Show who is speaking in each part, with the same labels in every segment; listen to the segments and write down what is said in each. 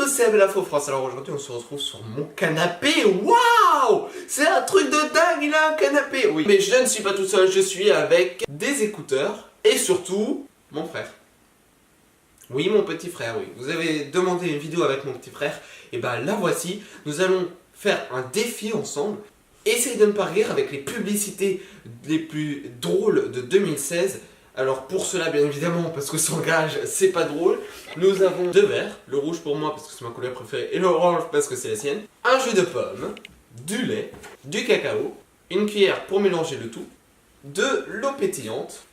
Speaker 1: tous, c'est Abel Info France. Alors aujourd'hui on se retrouve sur mon canapé. Waouh! C'est un truc de dingue, il a un canapé. Oui, mais je ne suis pas tout seul, je suis avec des écouteurs et surtout mon frère. Oui, mon petit frère, oui. Vous avez demandé une vidéo avec mon petit frère. Et ben la voici. Nous allons faire un défi ensemble. Essaye de ne pas rire avec les publicités les plus drôles de 2016. Alors pour cela, bien évidemment, parce que sans gage, c'est pas drôle, nous avons deux verres, le rouge pour moi parce que c'est ma couleur préférée et l'orange parce que c'est la sienne, un jus de pomme, du lait, du cacao, une cuillère pour mélanger le tout, de l'eau pétillante,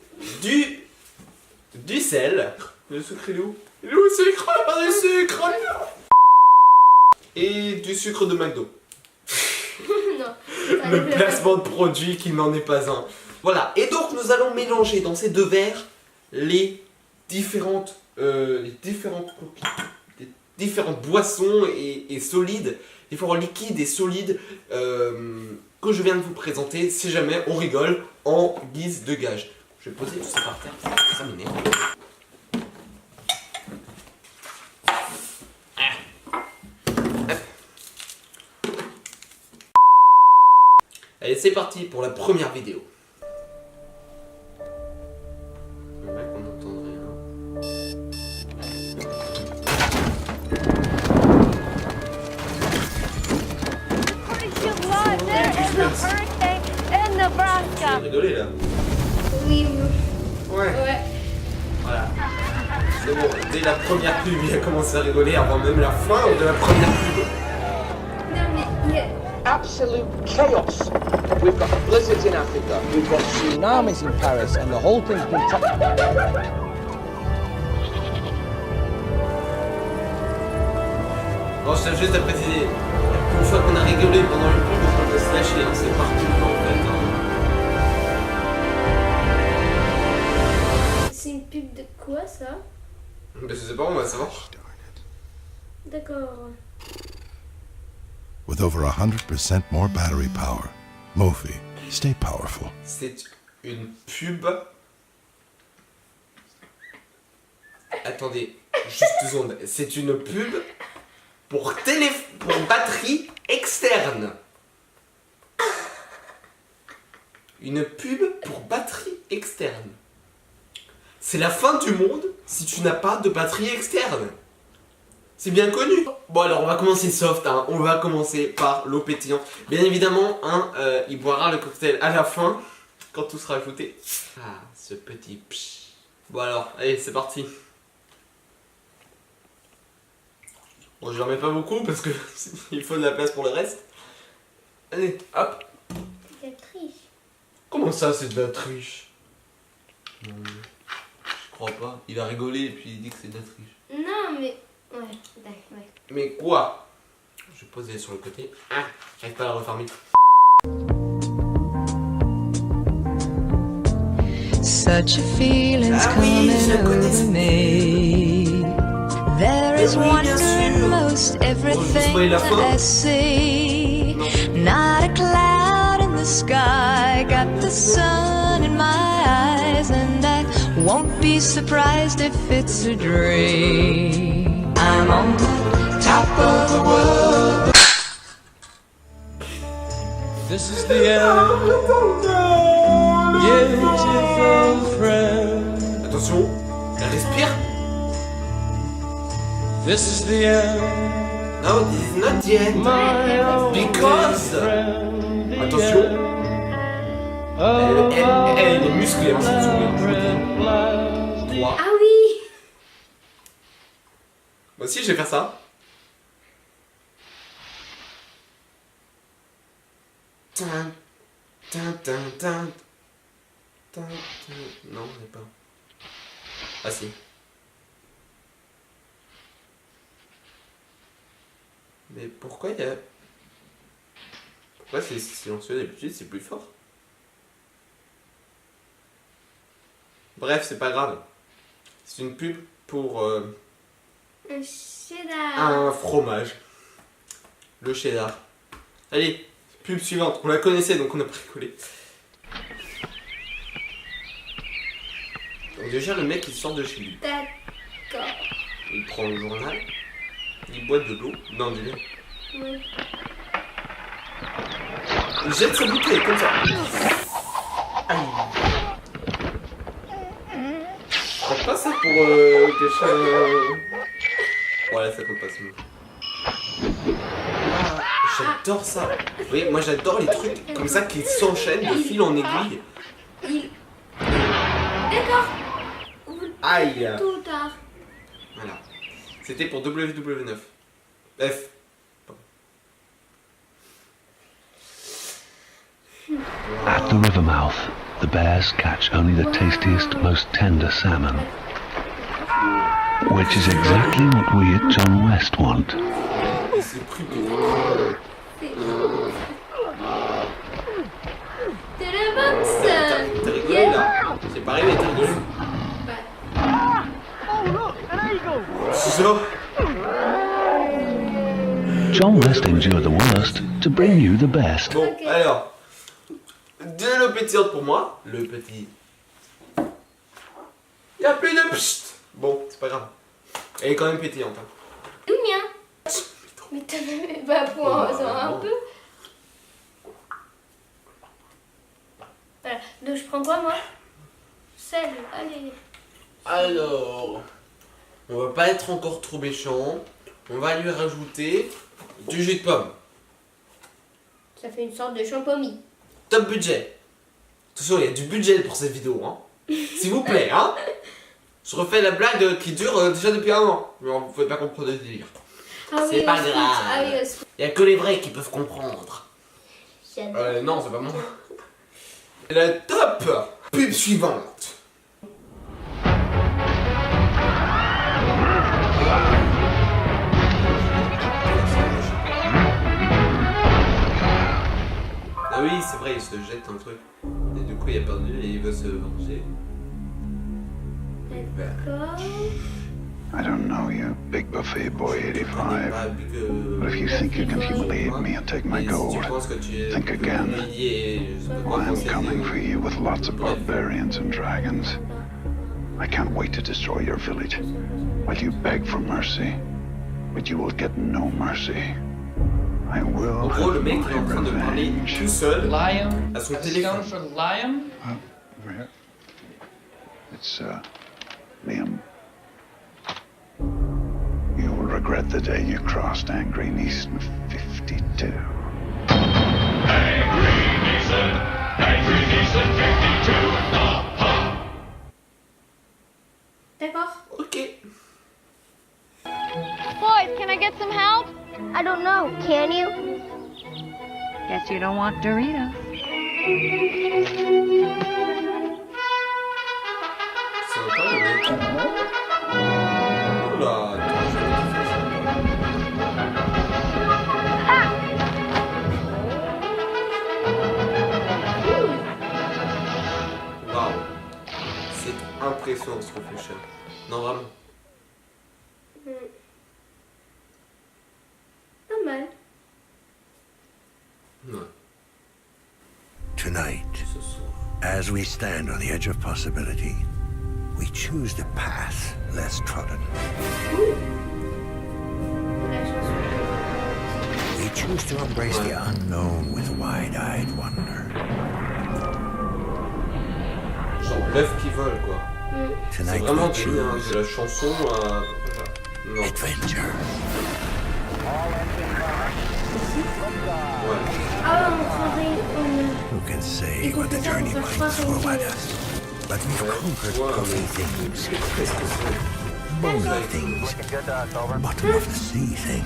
Speaker 1: du sel, le sucre il est où? Il est où le sucre? Pas du sucre! Et du sucre de McDo.
Speaker 2: Non.
Speaker 1: Le placement de produit qui n'en est pas un. Voilà, et donc nous allons mélanger dans ces deux verres les différentes boissons et solides, différents liquides et solides que je viens de vous présenter. Si jamais on rigole en guise de gage. Je vais poser tout ça par terre, ça m'énerve. Allez, c'est parti pour la première vidéo. Le mec, on n'entendrait rien. Tu vas rigoler là?
Speaker 2: Oui.
Speaker 1: Ouais. Voilà. C'est bon, dès la première pub, il a commencé à rigoler avant même la fin de la première pub.
Speaker 2: Non mais il y a...
Speaker 3: Absolute chaos. We've got blizzards in Africa. We've got tsunamis in Paris, and the whole thing's been
Speaker 1: Bon, je tiens juste à préciser, une fois qu'on a rigolé pendant une pub, on peut se lâcher, hein, c'est parti en fait. Hein.
Speaker 2: C'est une pub de quoi ça?
Speaker 1: Ben, je sais pas, on va savoir.
Speaker 2: D'accord.
Speaker 4: With over 100% more battery power. Mophie, stay powerful.
Speaker 1: C'est une pub. Attendez, juste 2 secondes. C'est une pub pour batterie externe. Une pub pour batterie externe. C'est la fin du monde si tu n'as pas de batterie externe. C'est bien connu. Bon alors on va commencer soft, hein. On va commencer par l'eau pétillante. Bien évidemment, hein, il boira le cocktail à la fin, quand tout sera ajouté. Ah, ce petit psh. Bon alors, allez, c'est parti. Bon, je n'en mets pas beaucoup parce que il faut de la place pour le reste. Allez, hop.
Speaker 2: C'est la triche.
Speaker 1: Comment ça, c'est de la triche? Non, je crois pas. Il a rigolé et puis il dit que c'est de la triche.
Speaker 2: Non mais... Ouais, ouais.
Speaker 1: Mais quoi? Je vais poser sur le côté. Ah, j'arrive pas à la refermer.
Speaker 5: Such a feeling's
Speaker 1: Ah oui, je la
Speaker 5: coming over
Speaker 1: connais.
Speaker 5: me. There is
Speaker 1: Oui, bien
Speaker 5: wonder in
Speaker 1: sûr.
Speaker 5: most
Speaker 1: Bon, je
Speaker 5: everything
Speaker 1: spoil la
Speaker 5: that
Speaker 1: fin.
Speaker 5: I see. Not a cloud in the sky, got the sun in my eyes, and I won't be surprised if it's a dream. I'm on the top of the world.
Speaker 6: This is the end, beautiful friend.
Speaker 1: Attention, elle respire.
Speaker 6: This is the end,
Speaker 1: No, this is not the end.
Speaker 6: my only
Speaker 1: Because.
Speaker 6: friend. The
Speaker 1: Attention.
Speaker 6: end of
Speaker 1: Elle est musclée, hein, cette souris.
Speaker 6: my red flags.
Speaker 1: 3.
Speaker 2: Ah oui.
Speaker 1: Moi aussi, je vais faire ça. Tin, tin, tin, tin, tin, tin. Non, on n'est pas. Ah si. Mais pourquoi il y a... Pourquoi c'est silencieux d'habitude, c'est plus fort? Bref, c'est pas grave. C'est une pub pour
Speaker 2: Un cheddar.
Speaker 1: un fromage. Le cheddar. Allez, pub suivante. On la connaissait donc on a bricolé. Donc déjà le mec il sort de chez lui.
Speaker 2: D'accord.
Speaker 1: Il prend le journal. Il boit de l'eau. Non, du lait.
Speaker 2: Oui.
Speaker 1: Il jette sa bouteille comme ça. Aïe. Je prends pas ça pour quelque Voilà, ça compte pas, c'est bon. J'adore ça. Oui, moi j'adore les trucs comme ça qui s'enchaînent de fil en aiguille.
Speaker 2: D'accord.
Speaker 1: Aïe.
Speaker 2: Tout tard.
Speaker 1: Voilà. C'était pour WW9. F.
Speaker 7: At the river mouth, the bears catch only the tastiest, most tender salmon, which is exactly what we at John West want.
Speaker 1: C'est pris pour...
Speaker 2: C'est le box.
Speaker 1: T'as rigolé là. C'est pareil, mais t'as rigolé. C'est ça.
Speaker 7: John West endure the worst to bring you the best.
Speaker 1: Bon,
Speaker 2: Ok.
Speaker 1: alors. De l'eau pétillante pour moi. Le petit... Il y a plus de psst. Bon, c'est pas grave. Elle est quand même pétillante. Hein.
Speaker 2: Tout mien. Mais t'as même pas pour un peu. Voilà. Donc je prends quoi moi? Sel. Allez.
Speaker 1: Alors... On va pas être encore trop méchant. On va lui rajouter du jus de pomme.
Speaker 2: Ça fait une sorte de champomis.
Speaker 1: Top budget. Attention, il y a du budget pour cette vidéo, hein. S'il vous plaît, hein. Je refais la blague qui dure déjà depuis un an. Mais vous pouvez pas comprendre le délire.
Speaker 2: Ah
Speaker 1: C'est pas
Speaker 2: au scout.
Speaker 1: grave.
Speaker 2: Ah oui, au scout.
Speaker 1: Il y a que les vrais qui peuvent comprendre.
Speaker 2: J'adore.
Speaker 1: Non, c'est pas moi. La top pub suivante. Ah oui, c'est vrai, il se jette un truc. Et du coup, il a perdu et il veut se venger.
Speaker 2: D'accord.
Speaker 4: I don't know you, Big Buffet Boy 85. But if you think you can humiliate me and take my gold, think again. I'm coming for you with lots of barbarians and dragons. I can't wait to destroy your village while you beg for mercy. But you will get no mercy. I will
Speaker 1: En gros, le
Speaker 4: have
Speaker 1: mec il est en
Speaker 4: my
Speaker 1: train de parler
Speaker 4: revenge.
Speaker 1: tout seul
Speaker 6: Lion.
Speaker 1: à son
Speaker 6: A
Speaker 1: téléphone.
Speaker 6: stone for lion.
Speaker 4: Over here. It's, Liam. You will regret the day you crossed Angry Neeson 52.
Speaker 2: D'accord.
Speaker 1: Ok.
Speaker 8: Boys, can I get some help?
Speaker 2: I don't know. Can you?
Speaker 5: Guess you don't want Doritos.
Speaker 1: Ça va pas le mec. Oula, attends, je vais faire ça. Waouh. C'est impressionnant ce qu'on fait cher. Non, vraiment.
Speaker 2: Pas mal.
Speaker 1: Ouais.
Speaker 9: Tonight,
Speaker 1: Ce soir.
Speaker 9: as we stand on the edge of possibility, we choose the path less trodden.
Speaker 2: La chanson.
Speaker 9: We choose to embrace the unknown with wide-eyed wonder.
Speaker 1: Genre l'œuf qui vole quoi. C'est
Speaker 9: Tonight
Speaker 1: vraiment
Speaker 9: we
Speaker 1: délire, hein,
Speaker 9: choose
Speaker 1: de la chanson à... Non.
Speaker 9: adventure.
Speaker 1: Ouais.
Speaker 2: Ah, on croirait...
Speaker 9: Who can say what the journey might throw at us? But we've conquered puffy things,
Speaker 1: Qu'est-ce que c'est?
Speaker 9: bony things, bottom of the sea things.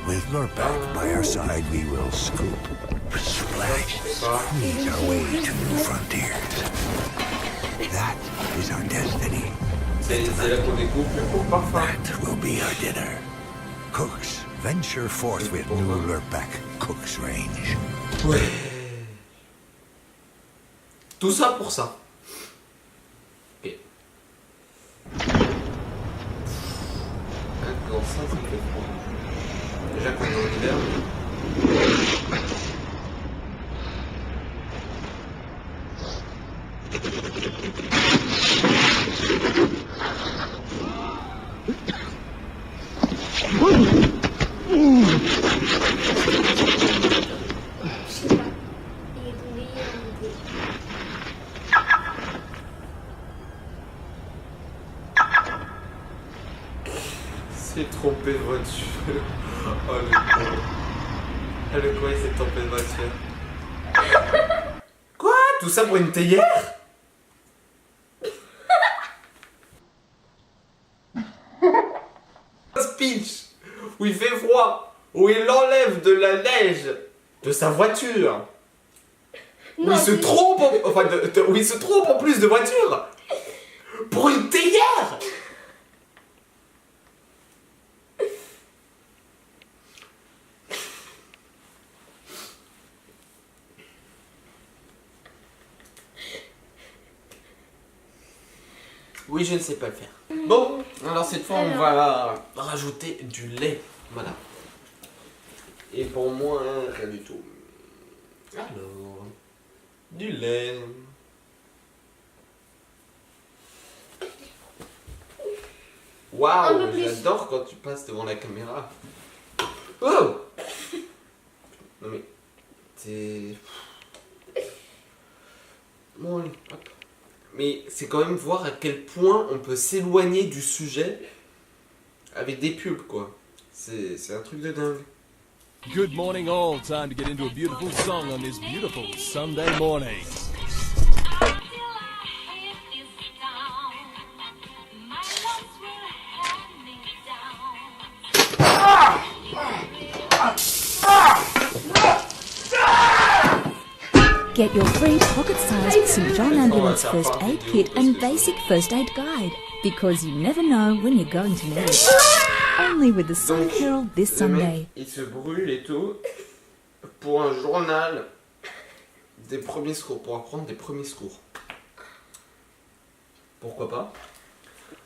Speaker 9: With Lurpak by our side, we will scoop, splash, squeeze our way to new frontiers. That is our destiny.
Speaker 1: C'est là qu'on découvre le pot parfum.
Speaker 9: That will be our dinner. Cooks, venture forth with new Lurpak Cook's Range.
Speaker 1: Ouais. Tout ça pour ça. Ok. Dans ça, ça me fait froid. Déjà qu'on est en hiver. s'est trompé de voiture. Oh le con. Ah le con, il s'est trompé de voiture. Quoi? Tout ça pour une théière? Un speech où il fait froid, où il enlève de la neige de sa voiture. Où
Speaker 2: Non,
Speaker 1: il se trompe où il se trompe en plus de voiture. Pour une théière. Oui, je ne sais pas le faire. Bon, alors cette fois, on va rajouter du lait. Voilà. Et pour moi, rien du tout. Alors, du lait.
Speaker 2: Un
Speaker 1: Waouh,
Speaker 2: peu plus.
Speaker 1: j'adore quand tu passes devant la caméra. Oh! Non mais, c'est... Bon, allez, hop. Mais c'est quand même voir à quel point on peut s'éloigner du sujet avec des pubs, quoi. C'est un truc de dingue.
Speaker 10: Good morning all, time to get into a beautiful song on this beautiful Sunday morning.
Speaker 11: Get your free pocket-sized St John Ambulance First Aid Kit and basic first aid guide, because you never know when you're going to need it. Only with the Sun Herald this
Speaker 1: Le
Speaker 11: Sunday.
Speaker 1: mec, il se brûle et tout pour un journal des premiers secours, pour apprendre des premiers secours. Pourquoi pas?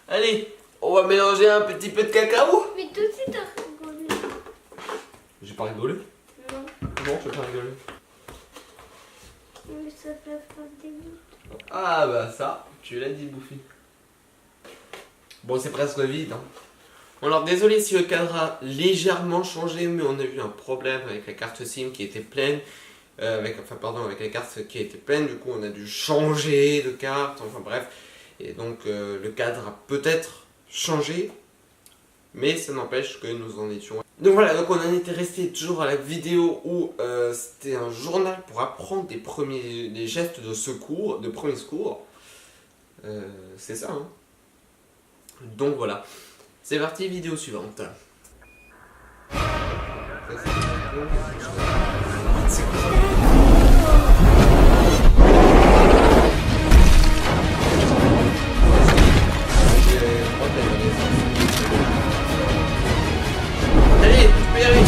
Speaker 1: Allez, on va mélanger un petit peu de cacao.
Speaker 2: Mais tout de suite, t'as rigolé.
Speaker 1: J'ai pas rigolé?
Speaker 2: Non,
Speaker 1: Non, j'ai pas rigolé.
Speaker 2: mais ça peut faire des minutes.
Speaker 1: Ah bah ça, tu l'as dit, Bouffi. Bon, c'est presque vide. Hein. Bon, alors désolé si le cadre a légèrement changé, mais on a eu un problème avec la carte SIM qui était pleine. Avec la carte qui était pleine, du coup on a dû changer de carte, enfin bref. Et donc le cadre a peut-être changé, mais ça n'empêche que nous en étions. Donc voilà, donc on en était resté toujours à la vidéo où c'était un journal pour apprendre des gestes de secours, de premier secours. C'est ça, hein. Donc voilà. C'est parti, vidéo suivante. Allez, tu peux y arriver.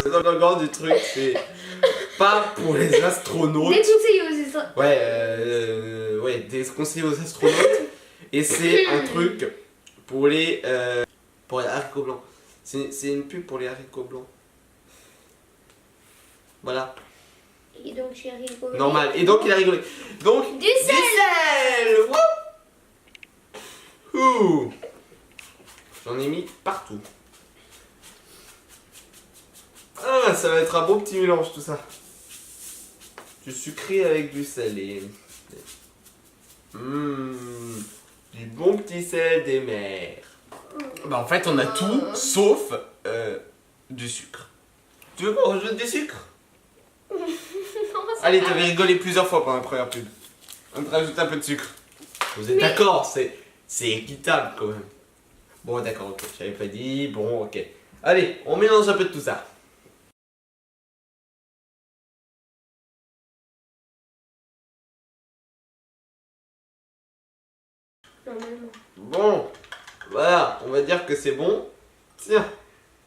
Speaker 1: Alors, le grand du truc, c'est pas pour les astronautes.
Speaker 2: Déconseillé aussi ça.
Speaker 1: Ouais, déconseillé aux astronautes. Et c'est un truc pour les haricots blancs. C'est une pub pour les haricots blancs. Voilà.
Speaker 2: Et donc j'ai rigolé.
Speaker 1: Normal. Et donc il a rigolé. Donc
Speaker 2: Du sel.
Speaker 1: Wouh. Ouh. J'en ai mis partout. Ah, ça va être un bon petit mélange tout ça. Du sucré avec du salé. Du bon petit sel des mers. Bah en fait on a tout sauf du sucre. Tu veux qu'on rajoute du sucre?
Speaker 2: Non, ça
Speaker 1: Allez,
Speaker 2: va.
Speaker 1: t'avais rigolé plusieurs fois pendant la première pub. On te rajoute un peu de sucre. Vous êtes d'accord? C'est équitable quand même. Bon d'accord, ok, j'avais pas dit, bon ok. Allez, on mélange un peu de tout ça.
Speaker 2: Normalement.
Speaker 1: Bon, voilà, on va dire que c'est bon. Tiens,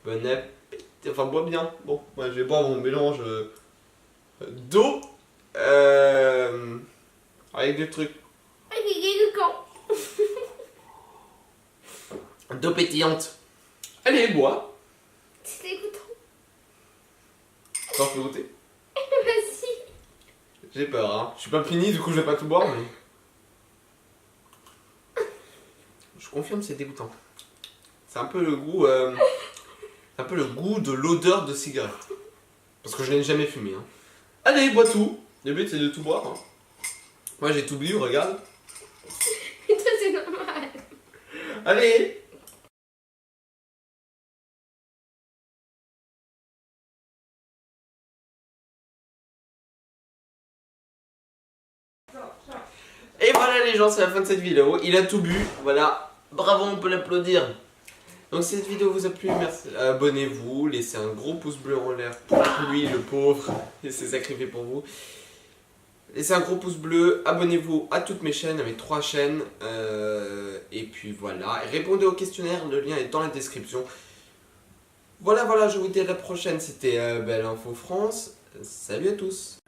Speaker 1: bon appétit, enfin bois bien. Bon, moi je vais boire mon mélange d'eau avec des trucs.
Speaker 2: Avec des camps.
Speaker 1: D'eau pétillante. Allez, bois.
Speaker 2: C'est dégoûtant.
Speaker 1: T'en peux goûter?
Speaker 2: Vas-y.
Speaker 1: J'ai peur, hein. Je suis pas fini, du coup je vais pas tout boire, mais... Je confirme, c'est dégoûtant. C'est un peu le goût, de l'odeur de cigarette. Parce que je n'ai jamais fumé. Hein. Allez, bois tout. Le but c'est de tout boire. Hein. Moi j'ai tout bu, regarde.
Speaker 2: Mais toi c'est normal.
Speaker 1: Allez. Et voilà les gens, c'est la fin de cette vidéo. Il a tout bu, voilà. Bravo, on peut l'applaudir. Donc si cette vidéo vous a plu, merci. Abonnez-vous, laissez un gros pouce bleu en l'air pour lui, le pauvre. Il s'est sacrifié pour vous. Laissez un gros pouce bleu, abonnez-vous à toutes mes chaînes, à mes 3 chaînes. Et puis voilà, et répondez au questionnaire, le lien est dans la description. Voilà, je vous dis à la prochaine, c'était Belle Info France. Salut à tous.